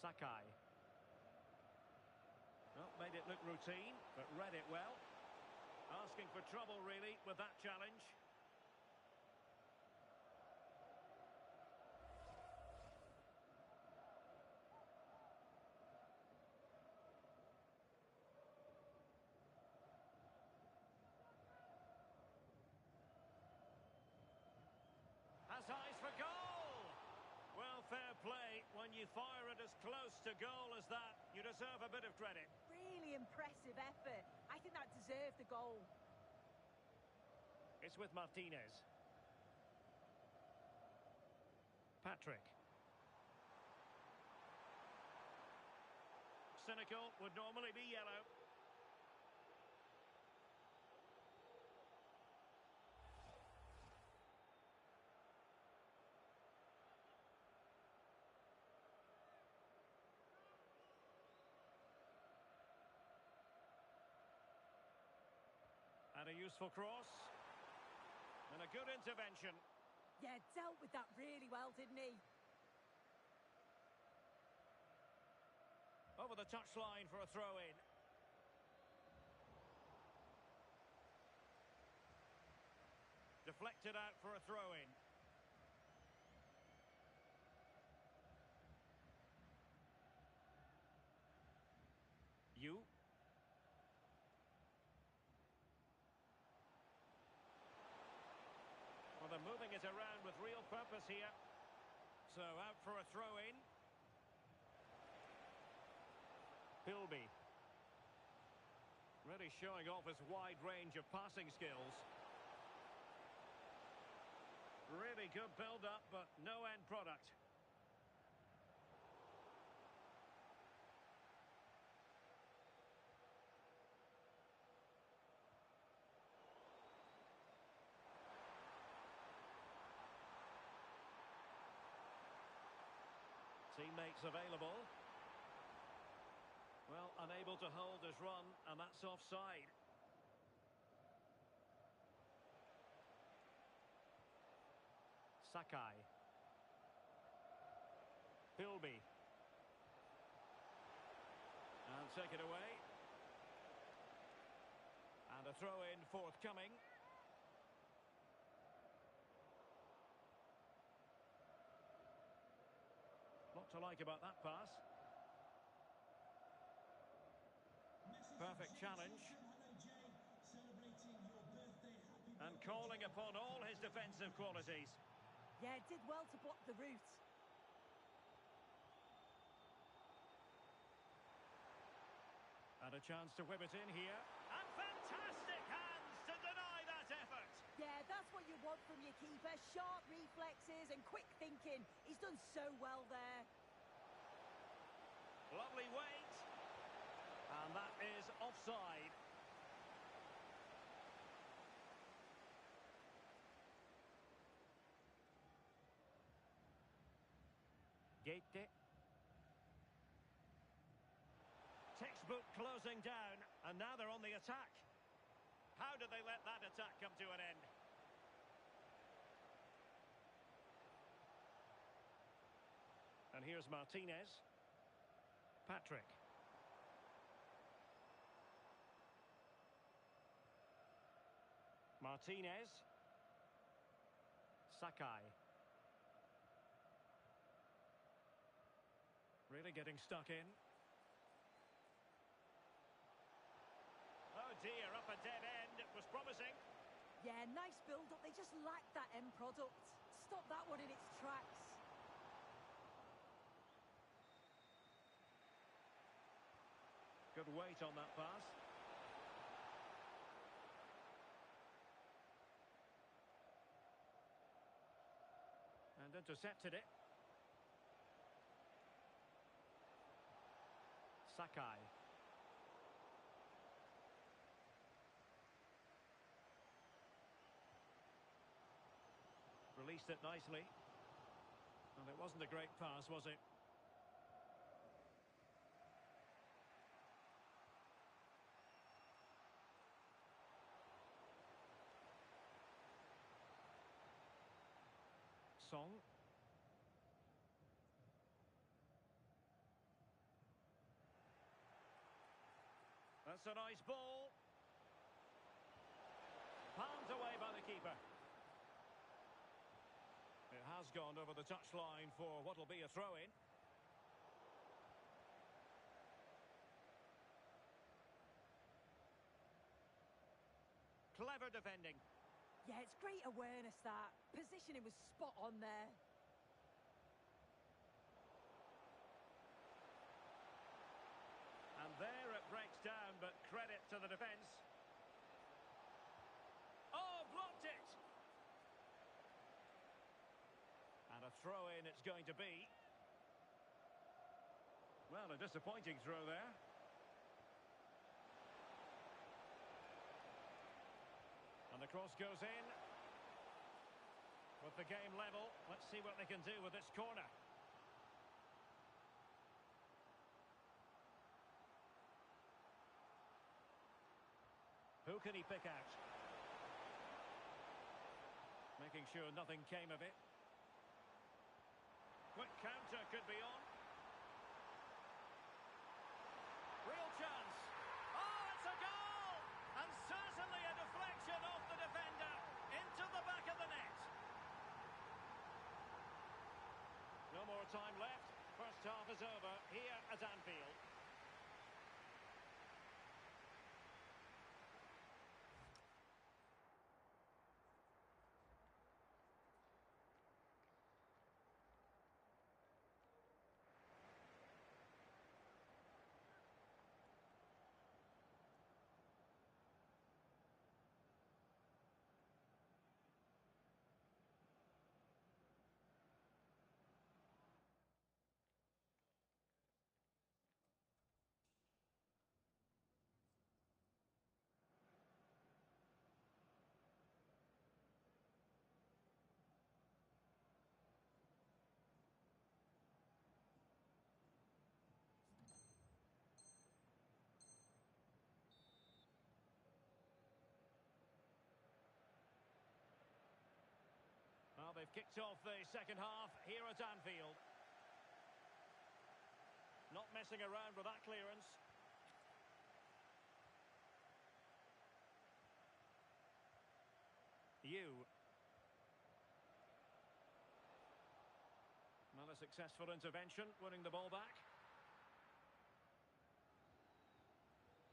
Sakai. Well, made it look routine, but read it well. Asking for trouble, really, with that challenge. Has eyes for goal! Well, fair play. When you fire it as close to goal as that, you deserve a bit of credit. Really impressive effort. I think that deserved the goal. It's with Martinez. Patrick. Cynical, would normally be yellow. And a useful cross. And a good intervention. Yeah, dealt with that really well, didn't he? Over the touchline for a throw-in. Deflected out for a throw-in. You. Well, they're moving it around with real purpose here. So out for a throw-in. Pilby. Really showing off his wide range of passing skills. Really good build-up, but no end product. Teammates available. Well, unable to hold his run, and that's offside. Sakai. Pilby. And take it away. And a throw-in forthcoming. Lot to like about that pass. Perfect challenge. And calling upon all his defensive qualities. Yeah, did well to block the route. And a chance to whip it in here. And fantastic hands to deny that effort. Yeah, that's what you want from your keeper. Sharp reflexes and quick thinking. He's done so well there. Lovely weight. And that is offside. Gate. Textbook closing down, and now they're on the attack. How do they let that attack come to an end? And here's Martinez. Patrick. Martinez. Sakai. Really getting stuck in. Oh dear, up a dead end. It was promising. Yeah, nice build-up. They just lacked that end product. Stop that one in its tracks. Good weight on that pass. And intercepted it. Sakai. Released it nicely. And it wasn't a great pass, was it? Song. That's a nice ball. Palmed away by the keeper. It has gone over the touchline for what will be a throw-in. Clever defending. Yeah, it's great awareness, that. Positioning was spot on there. And there it breaks down, but credit to the defence. Oh, blocked it! And a throw-in it's going to be. Well, a disappointing throw there. And the cross goes in. With the game level, let's see what they can do with this corner. Who can he pick out? Making sure nothing came of it. Quick counter could be on. Real chance. Oh, it's a goal! And certainly a deflection off the defender into the back of the net. No more time left. First half is over here at Anfield. Well, they've kicked off the second half here at Anfield. Not messing around with that clearance. Not a successful intervention, winning the ball back.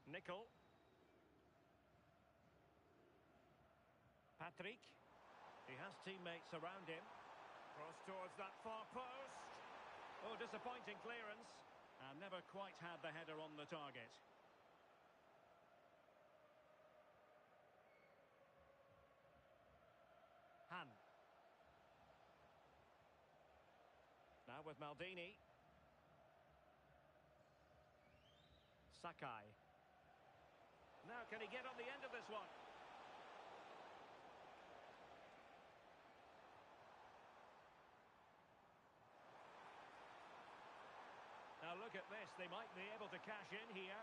Nickel. Patrick. He has teammates around him. Cross towards that far post. Oh, disappointing clearance. And never quite had the header on the target. Han. Now with Maldini. Sakai. Now can he get on the end of this one? Now look at this, they might be able to cash in here.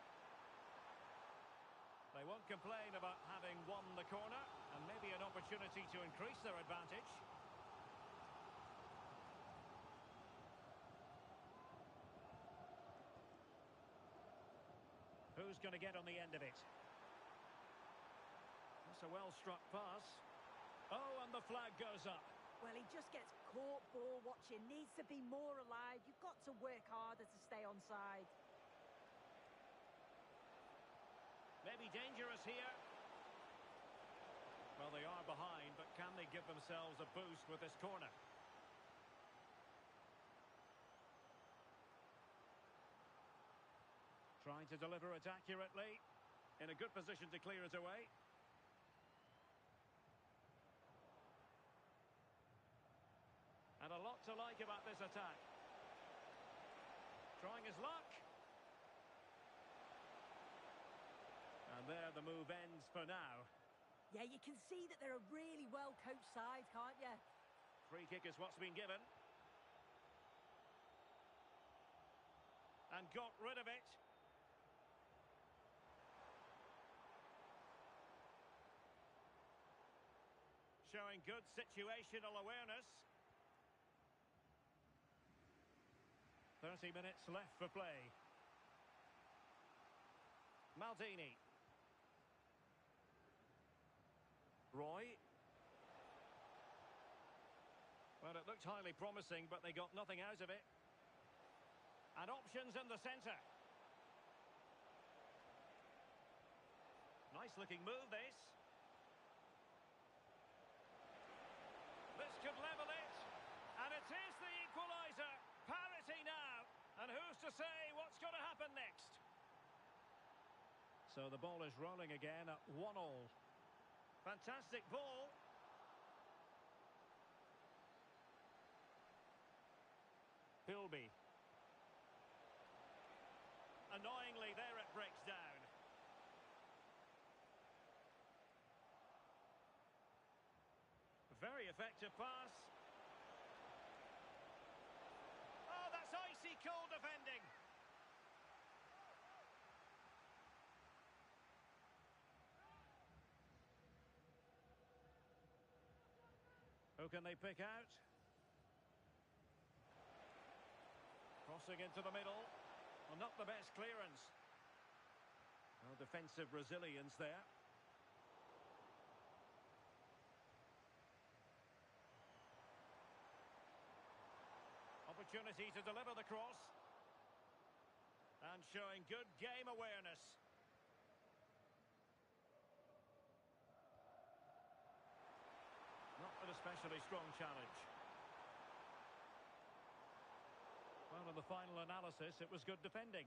They won't complain about having won the corner, and maybe an opportunity to increase their advantage. Who's going to get on the end of it? That's a well-struck pass. Oh, and the flag goes up. Well, he just gets caught ball watching. Needs to be more alive. You've got to work harder to stay onside. Maybe dangerous here. Well, they are behind, but can they give themselves a boost with this corner? Trying to deliver it accurately. In a good position to clear it away. And a lot to like about this attack. Trying his luck. And there the move ends for now. Yeah, you can see that they're a really well-coached side, can't you? Free kick is what's been given. And got rid of it. Showing good situational awareness. 30 minutes left for play. Maldini. Roy. Well, it looked highly promising, but they got nothing out of it. And options in the centre. Nice looking move, this. This could level it. And it is the equaliser. Parity now. And who's to say what's going to happen next? So the ball is rolling again at 1-1. Fantastic ball. Hilby. Annoyingly, there it breaks down. Very effective pass. Oh, that's icy cold defending. Who can they pick out? Crossing into the middle. Well, not the best clearance. Well, defensive resilience there. Opportunity to deliver the cross. And showing good game awareness. Not an especially strong challenge. Well, in the final analysis, it was good defending.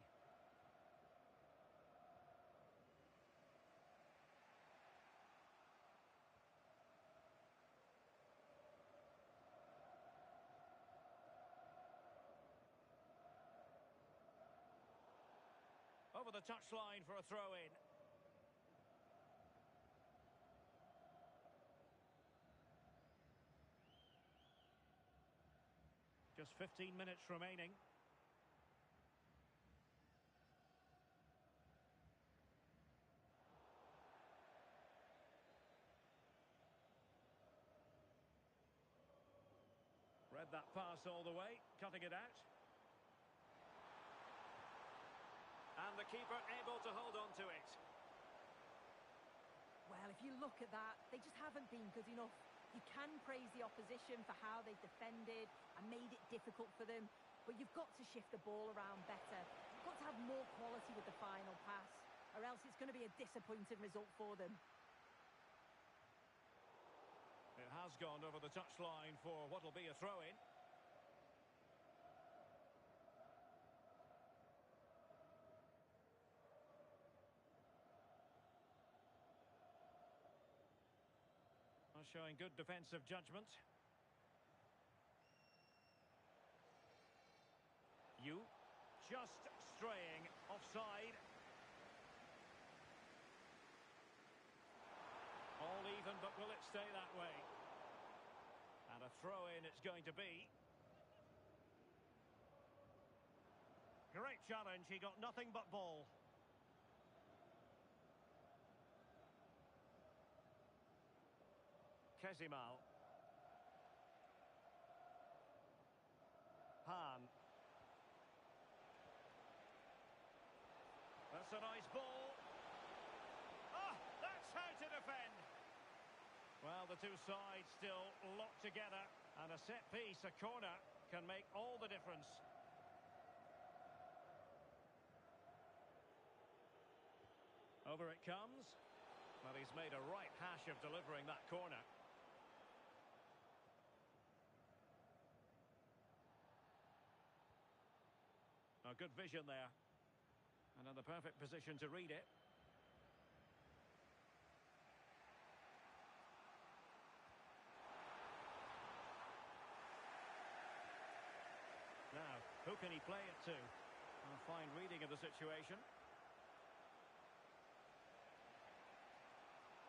Over the touchline for a throw-in. Just 15 minutes remaining. Read that pass all the way, cutting it out. And the keeper able to hold on to it. Well, if you look at that, they just haven't been good enough. You can praise the opposition for how they've defended and made it difficult for them, but you've got to shift the ball around better. You've got to have more quality with the final pass, or else it's going to be a disappointing result for them. It has gone over the touchline for what will be a throw-in. Showing good defensive judgment. You just straying offside. All even, but will it stay that way? And a throw-in it's going to be. Great challenge, he got nothing but ball. Kezimal. Han. That's a nice ball. Ah, that's how to defend. Well, the two sides still locked together, and a set piece, a corner, can make all the difference. Over it comes. Well, he's made a right hash of delivering that corner. A good vision there. And in the perfect position to read it. Now, who can he play it to? A fine reading of the situation.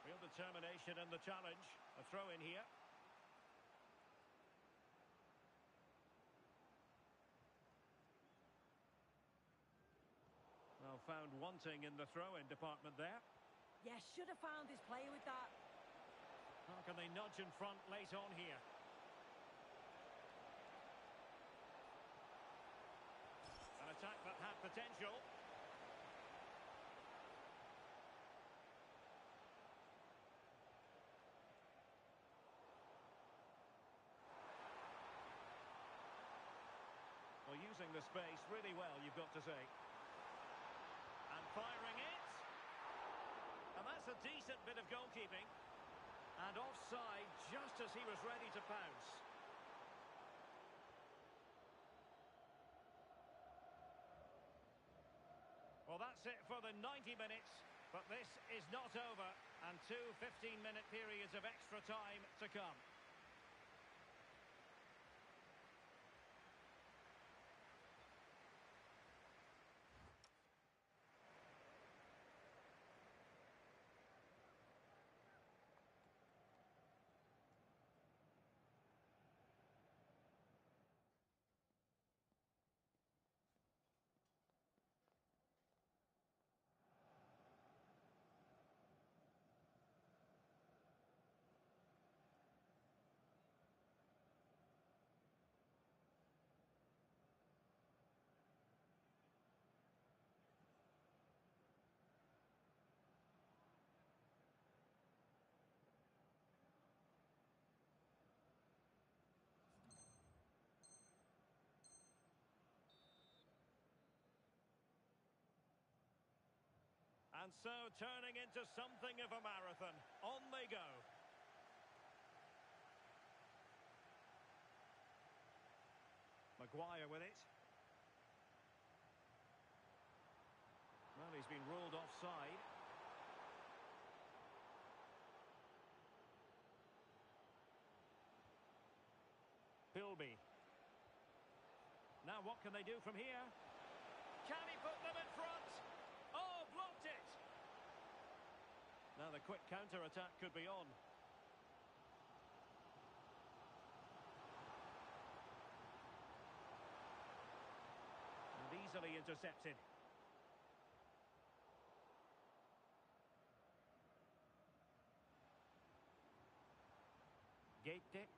Real determination in the challenge. A throw in here. Well, found wanting in the throw-in department there. Yeah, should have found his player with that. How can they nudge in front late on here? An attack that had potential. using the space really well, you've got to say. And firing it. And that's a decent bit of goalkeeping. And offside just as he was ready to pounce. Well, that's it for the 90 minutes. But this is not over. And two 15-minute periods of extra time to come. And so turning into something of a marathon. On they go. Maguire with it. Well, he's been ruled offside. Bilby. Now what can they do from here? Can he put them in front? Oh, blocked it! Now the quick counter-attack could be on. And easily intercepted. Gaped it.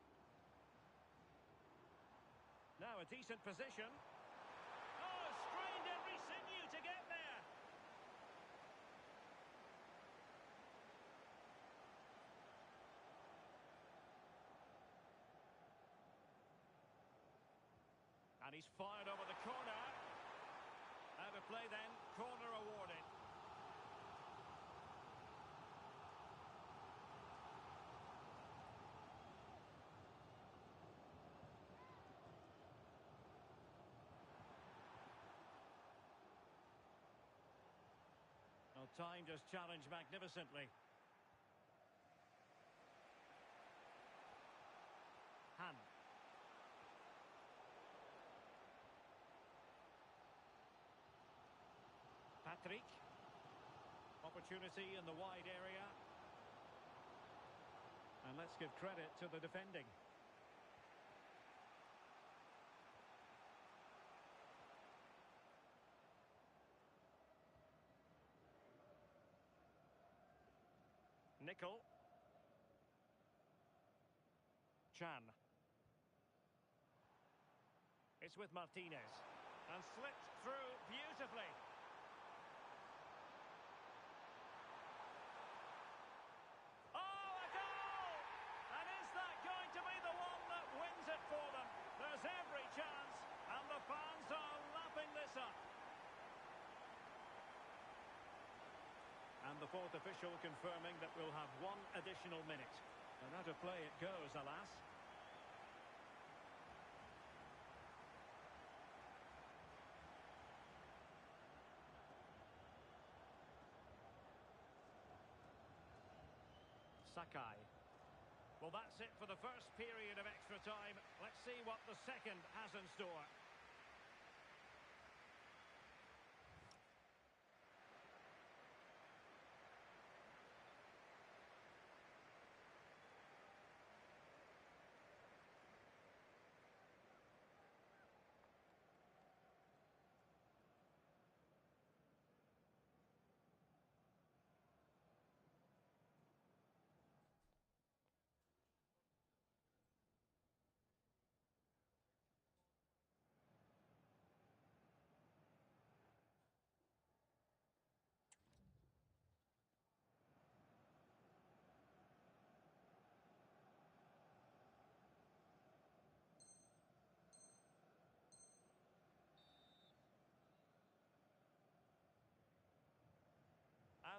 Now a decent position. Oh, strained every sinew to get there. And he's fired over the corner. Out of play then, corner awarded. Well, time just challenged magnificently. Han. Patrick. Opportunity in the wide area. And let's give credit to the defending. Nickel. Chan. It's with Martinez. And slipped through beautifully. Oh, a goal! And is that going to be the one that wins it for them? There's every chance, and the fans are lapping this up. And the fourth official confirming that we'll have one additional minute. And out of play it goes, alas. Sakai. Well, that's it for the first period of extra time. Let's see what the second has in store.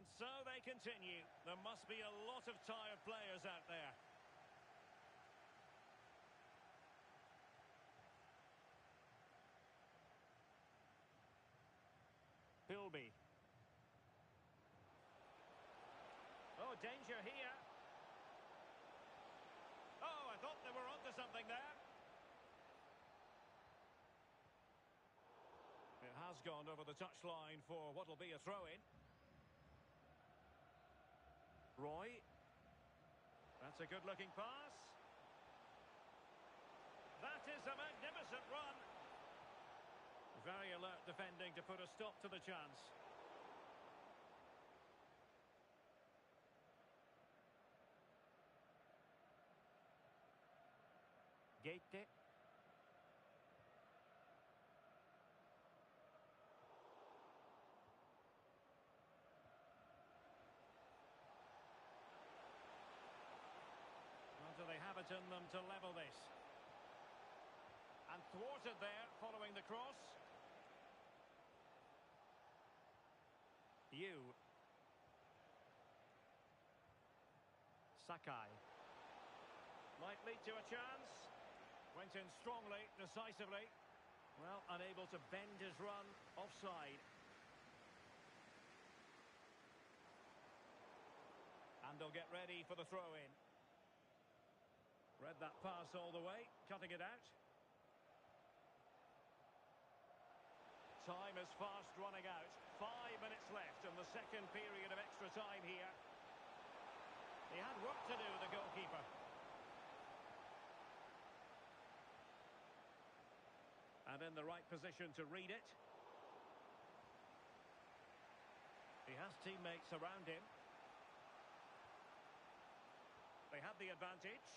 And so they continue. There must be a lot of tired players out there. Pilby. Oh, danger here. Oh, I thought they were onto something there. It has gone over the touchline for what will be a throw-in. Roy. That's a good-looking pass. That is a magnificent run. Very alert defending to put a stop to the chance. Gaete. Well, do they have it in them to level this? And thwarted there following the cross. You. Sakai. Might lead to a chance. Went in strongly, decisively. Well, unable to bend his run. Offside. And they'll get ready for the throw-in. Read that pass all the way, cutting it out. Time is fast running out. 5 minutes left in the second period of extra time here. He had work to do, the goalkeeper. And in the right position to read it. He has teammates around him. They have the advantage.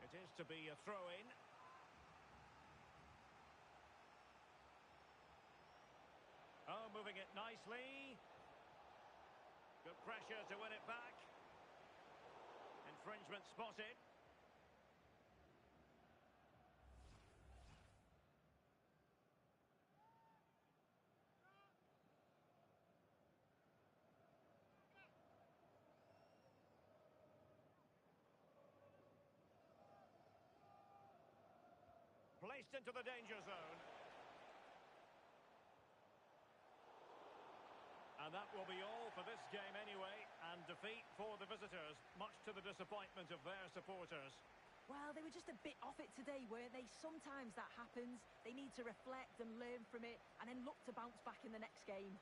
It is to be a throw-in. Oh, moving it nicely. Good pressure to win it back. Infringement spotted. Placed into the danger zone. And that will be all for this game anyway. And defeat for the visitors, much to the disappointment of their supporters. Well, they were just a bit off it today, weren't they? Sometimes that happens. They need to reflect and learn from it and then look to bounce back in the next game.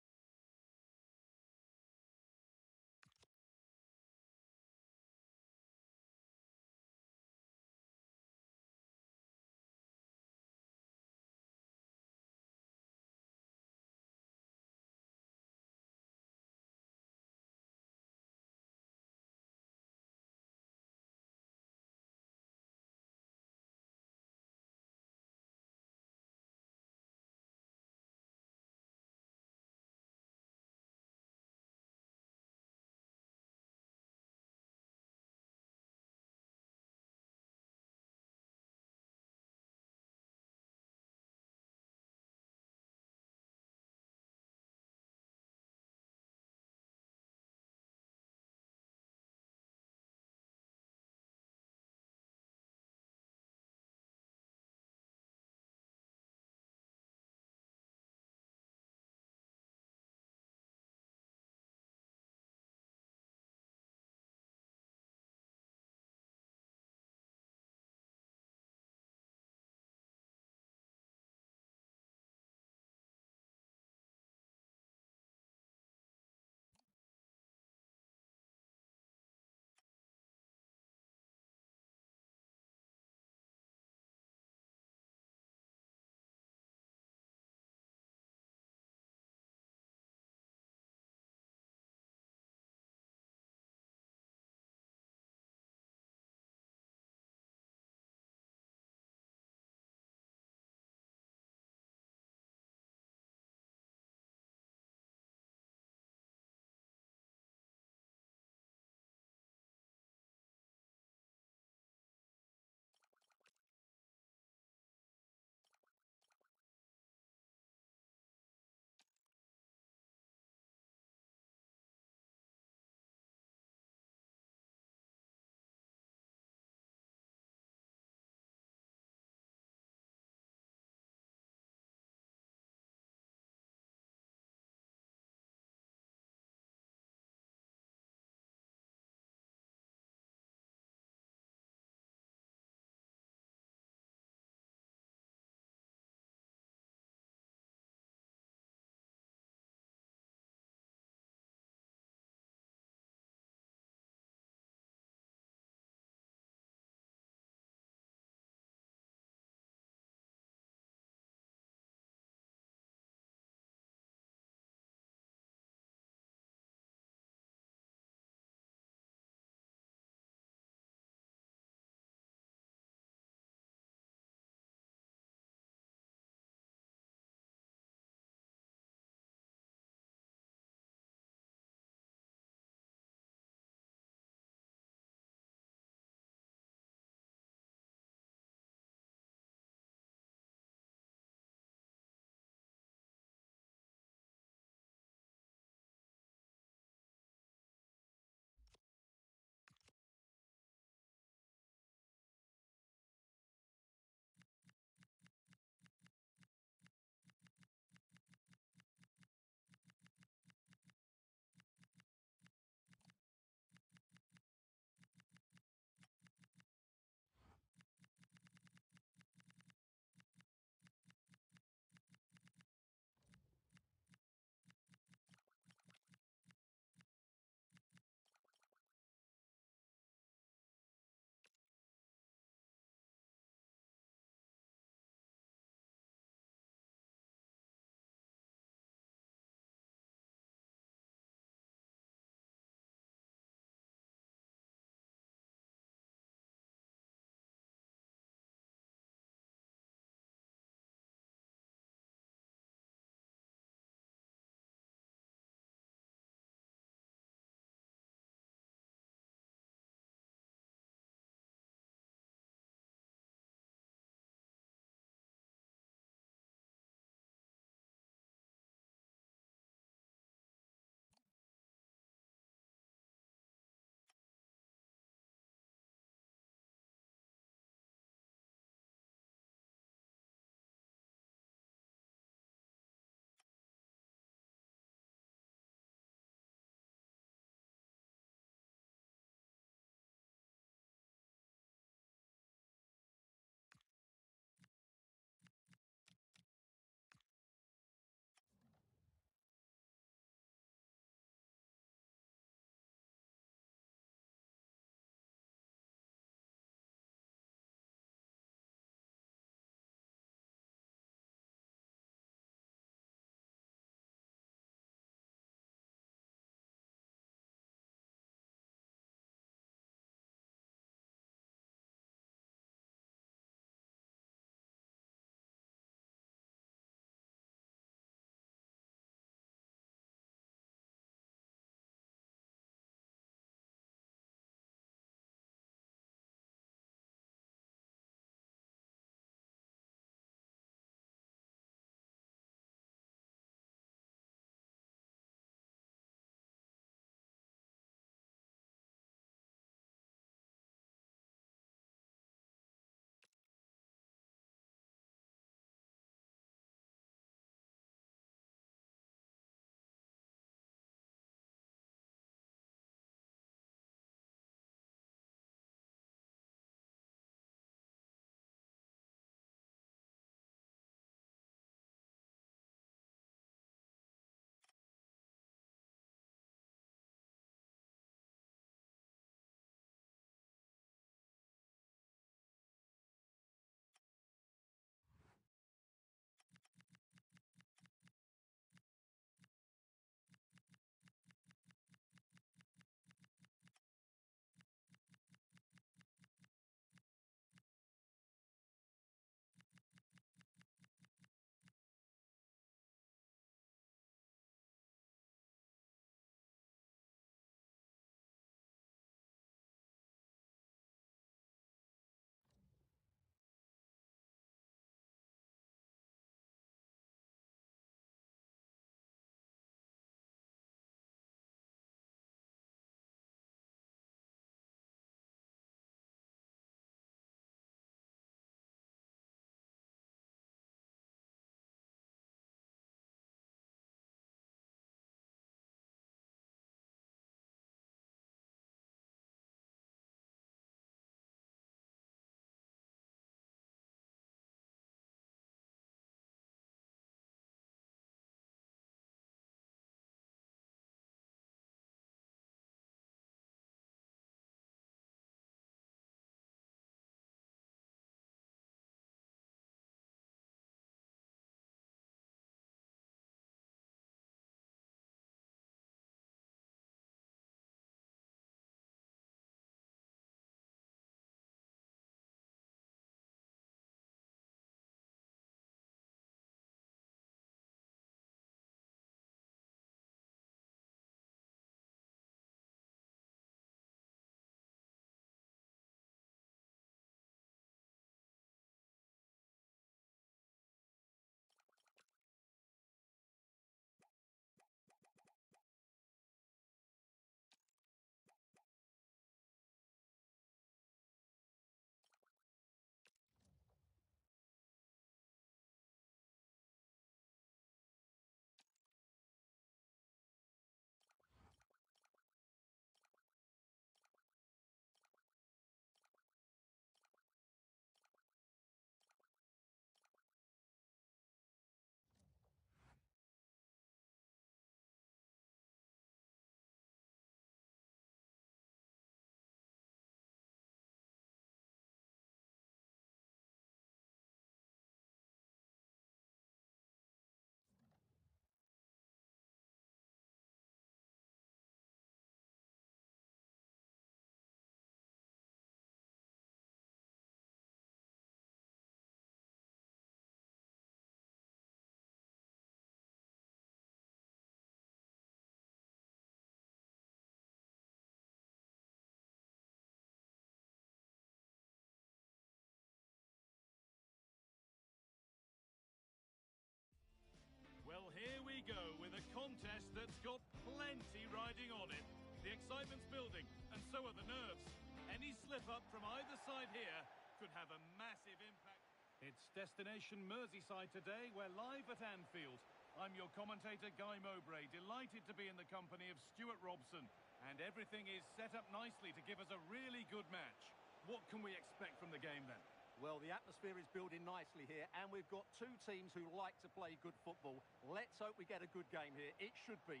building, and so are the nerves. Any slip-up from either side here could have a massive impact. It's Destination Merseyside today. We're live at Anfield. I'm your commentator, Guy Mowbray, delighted to be in the company of Stuart Robson. And everything is set up nicely to give us a really good match. What can we expect from the game then? Well, the atmosphere is building nicely here, and we've got two teams who like to play good football. Let's hope we get a good game here. It should be.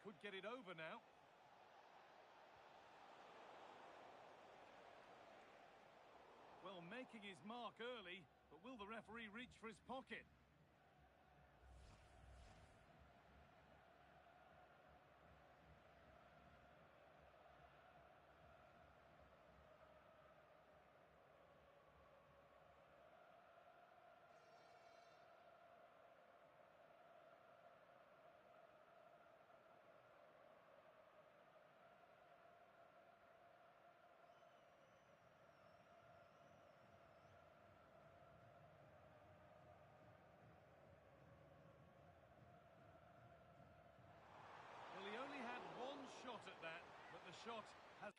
Could get it over now. Well, making his mark early, but will the referee reach for his pocket? Well, he only had one shot at that, but the shot has...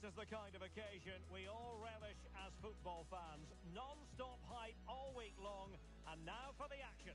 is the kind of occasion we all relish as football fans. Non-stop hype all week long, and now for the action.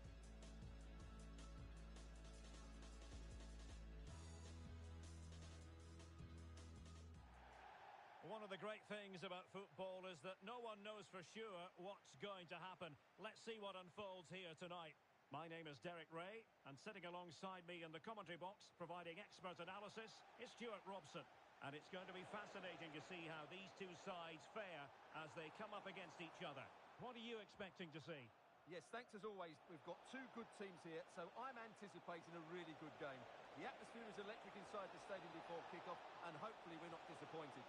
One of the great things about football is that no one knows for sure what's going to happen. Let's see what unfolds here tonight. My name is Derek Ray, and sitting alongside me in the commentary box, providing expert analysis, is Stuart Robson. And it's going to be fascinating to see how these two sides fare as they come up against each other. What are you expecting to see? Yes, thanks as always. We've got two good teams here, so I'm anticipating a really good game. The atmosphere is electric inside the stadium before kick-off, and hopefully we're not disappointed.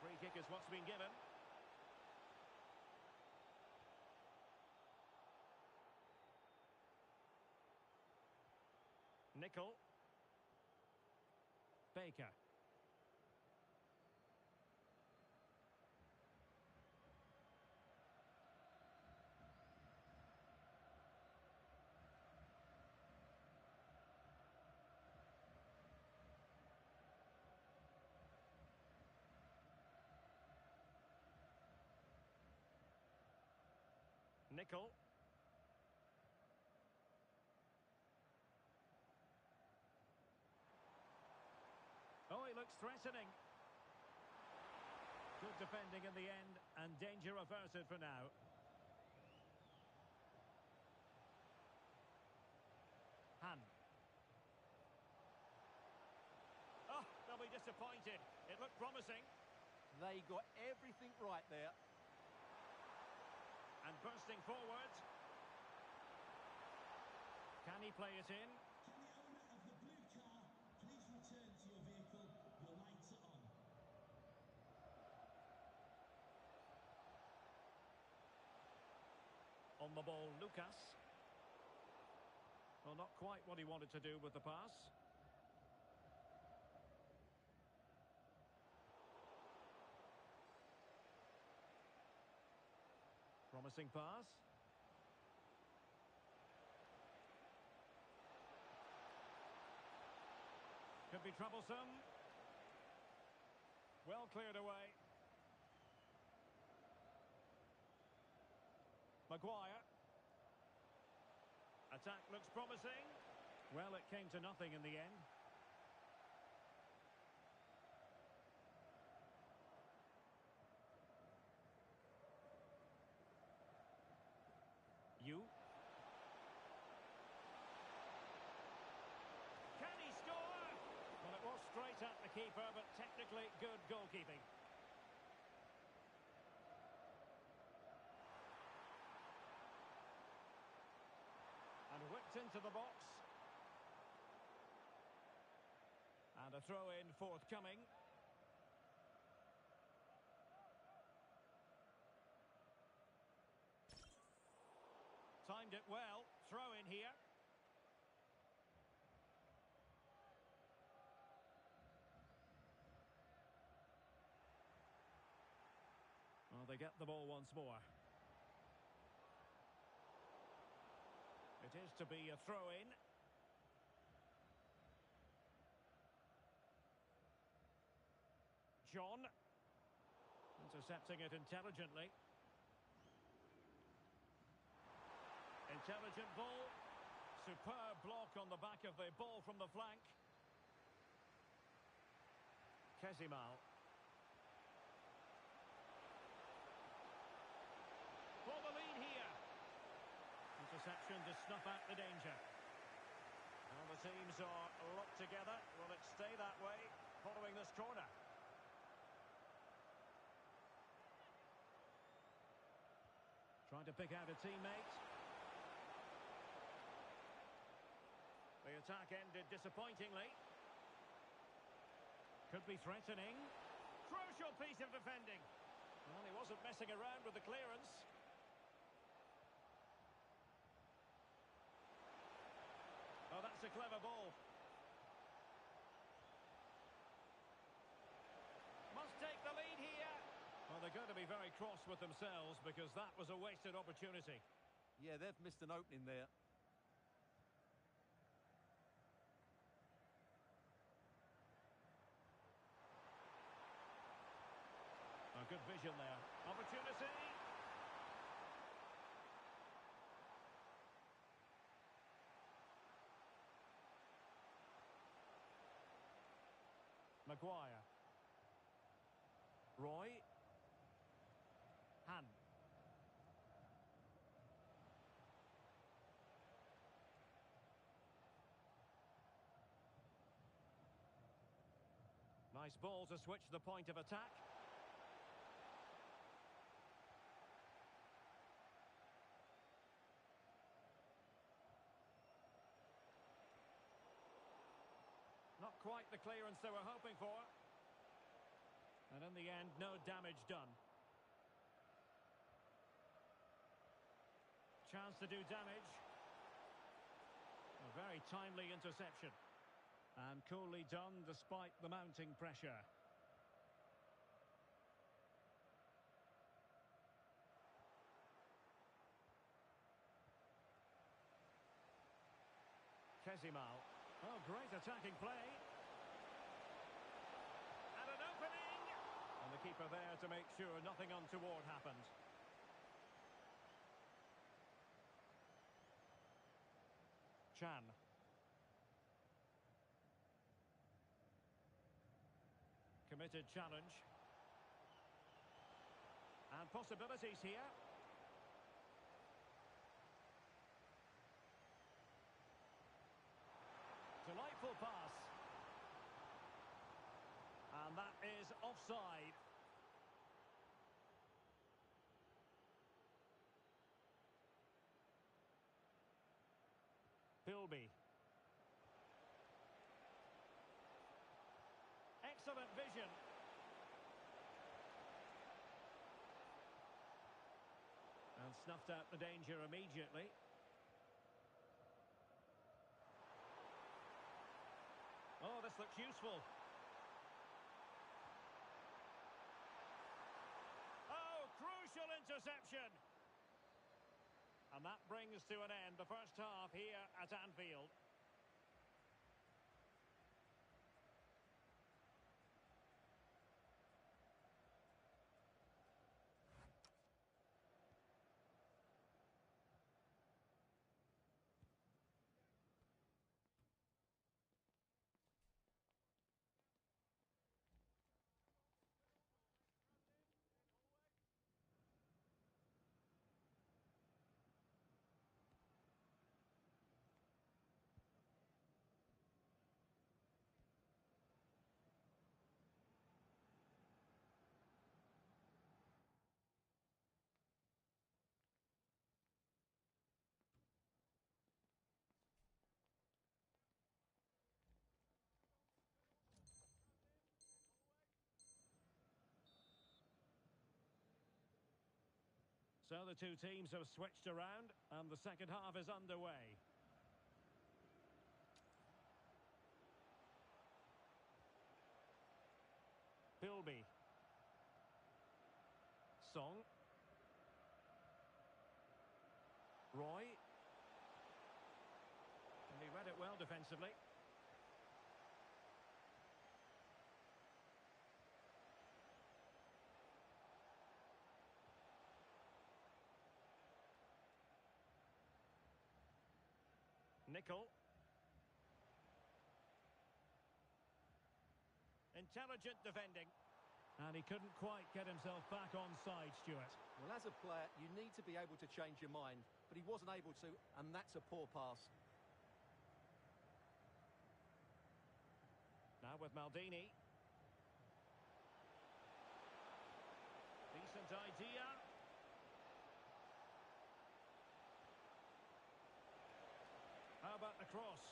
Free kick is what's been given. Nickel. Baker. Nickel. Oh, he looks threatening. Good defending in the end, and danger averted for now. Han. Oh, they'll be disappointed. It looked promising. They got everything right there. And bursting forward. Can he play it in? Can the owner of the blue car please return to your vehicle? Your lights are on. On the ball, Lucas. Well, not quite what he wanted to do with the pass. Promising pass. Could be troublesome. Well cleared away. Maguire. Attack looks promising. Well, it came to nothing in the end. You. Can he score? Well, it was straight at the keeper, but technically good goalkeeping. And whipped into the box. And a throw-in forthcoming. Timed it well. Throw in here. Well, they get the ball once more. It is to be a throw-in. John. Intercepting it intelligently. Intelligent ball. Superb block on the back of the ball from the flank. Kezimal. For the lead here. Interception to snuff out the danger. Well, the teams are locked together. Will it stay that way following this corner? Trying to pick out a teammate. The attack ended disappointingly. Could be threatening. Crucial piece of defending. Well, he wasn't messing around with the clearance. Oh, that's a clever ball. Must take the lead here. Well, they're going to be very cross with themselves because that was a wasted opportunity. Yeah, they've missed an opening there. good vision there. Opportunity. Maguire. Roy. Han. Nice ball to switch the point of attack. Not quite the clearance they were hoping for. And in the end, no damage done. Chance to do damage. A very timely interception. And coolly done despite the mounting pressure. Kezimal. Oh, great attacking play. And an opening. And the keeper there to make sure nothing untoward happened. Chan. Committed challenge. And possibilities here. Delightful pass. And that is offside. Philby. Excellent vision. And snuffed out the danger immediately. Oh, this looks useful. Oh, crucial interception. And that brings to an end the first half here at Anfield. So the two teams have switched around and the second half is underway. Philby. Song. Roy. And he read it well defensively. Nickel. Intelligent defending. And he couldn't quite get himself back on side, Stuart. Well, as a player, you need to be able to change your mind, but he wasn't able to, and that's a poor pass. Now with Maldini. Decent idea. How about the cross?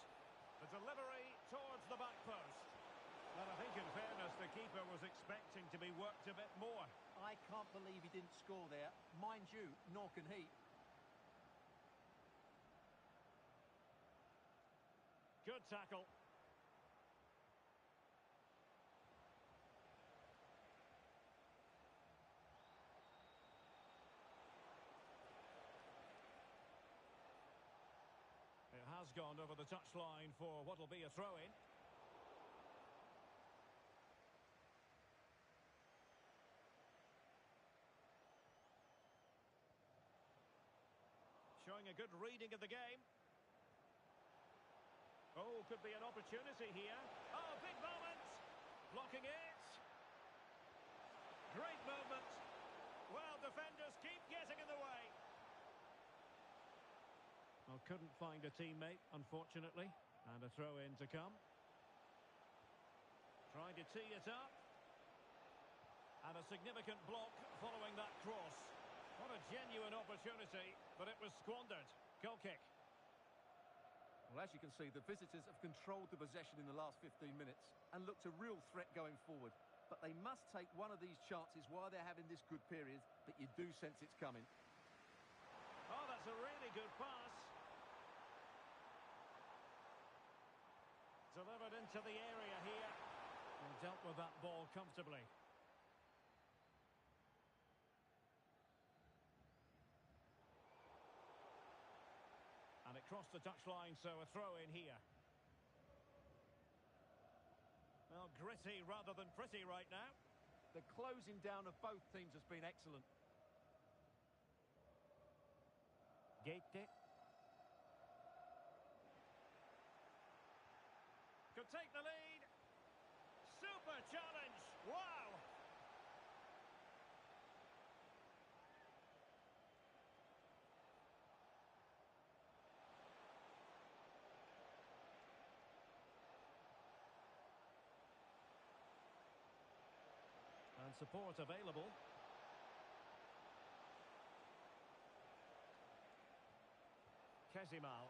The delivery towards the back post. Well, I think in fairness, the keeper was expecting to be worked a bit more. I can't believe he didn't score there. Mind you, nor can he. Good tackle. It has gone over the touchline for what will be a throw-in. Showing a good reading of the game. Oh, could be an opportunity here. Oh, big moment. Blocking it. Great movement. Well, defenders keep getting in the way. Well, couldn't find a teammate, unfortunately. And a throw-in to come. Trying to tee it up. And a significant block following that cross. What a genuine opportunity, but it was squandered. Goal kick. Well, as you can see, the visitors have controlled the possession in the last 15 minutes and looked a real threat going forward. But they must take one of these chances while they're having this good period, but you do sense it's coming. Oh, that's a really good pass. Delivered into the area here. And dealt with that ball comfortably. And it crossed the touchline, so a throw in here. Well, gritty rather than pretty right now. The closing down of both teams has been excellent. Gaete. Could take the lead. Super challenge. Wow. And support available. Kezimal.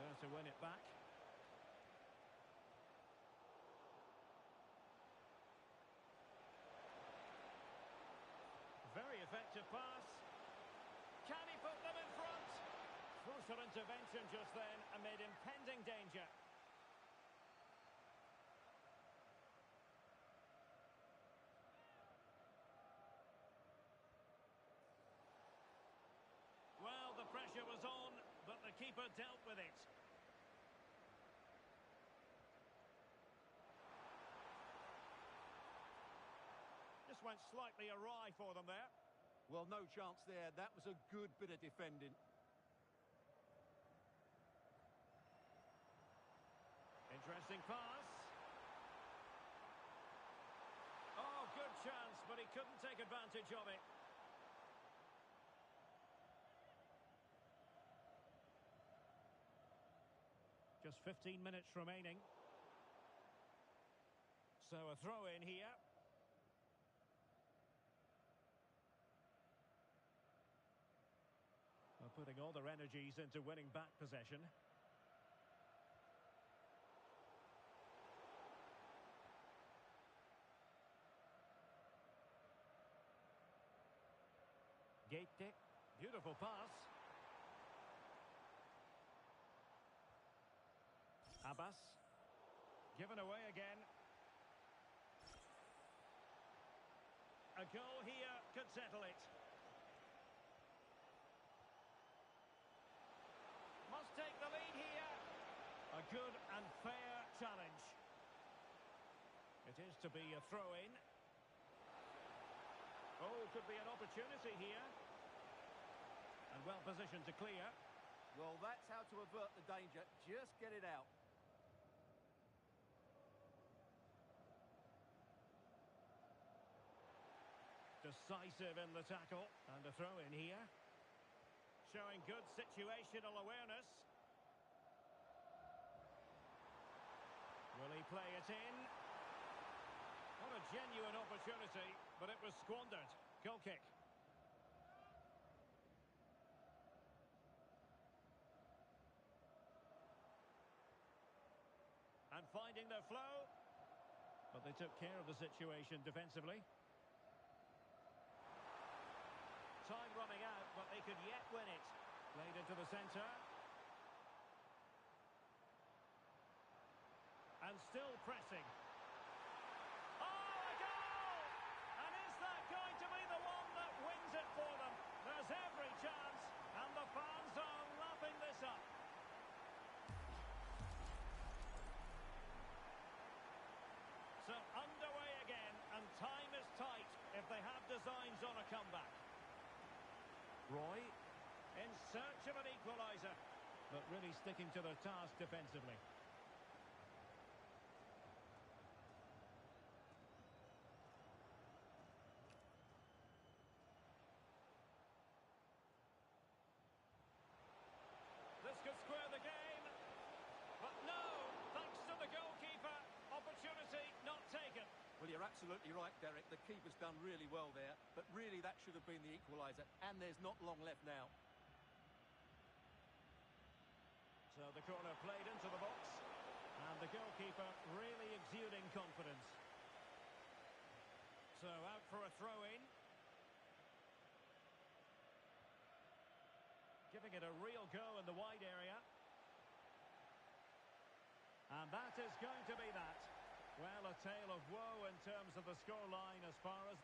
There to win it back. Very effective pass. Can he put them in front? Crucial intervention just then amid impending danger. Well, the pressure was on, but the keeper dealt with it. Just went slightly awry for them there. Well, no chance there. That was a good bit of defending. Interesting pass. Oh, good chance, but he couldn't take advantage of it. Just 15 minutes remaining. So a throw in here. They're putting all their energies into winning back possession. Gaete. Beautiful pass. Abbas. Given away again. A goal here could settle it. Must take the lead here. A good and fair challenge. It is to be a throw-in. Oh, could be an opportunity here. And well positioned to clear. Well, that's how to avert the danger. Just get it out. Decisive in the tackle. And a throw in here. Showing good situational awareness. Will he play it in? What a genuine opportunity, but it was squandered. Goal kick. And finding their flow. But they took care of the situation defensively. Time running out, but they could yet win it. Played into the centre. And still pressing. Oh, a goal! And is that going to be the one that wins it for them? There's every chance, and the fans are lapping this up. So underway again, and time is tight if they have designs on a comeback. Roy, in search of an equaliser, but really sticking to their task defensively. This could square the game, but no, thanks to the goalkeeper. Opportunity not taken. Well, you're absolutely right, Derek. The keeper's done really well there, but really that should have been the equaliser, and there's not long left now. So the corner played into the box, and the goalkeeper really exuding confidence. So out for a throw-in. Giving it a real go in the wide area. And that is going to be that. Well, a tale of woe in terms of the scoreline as far as...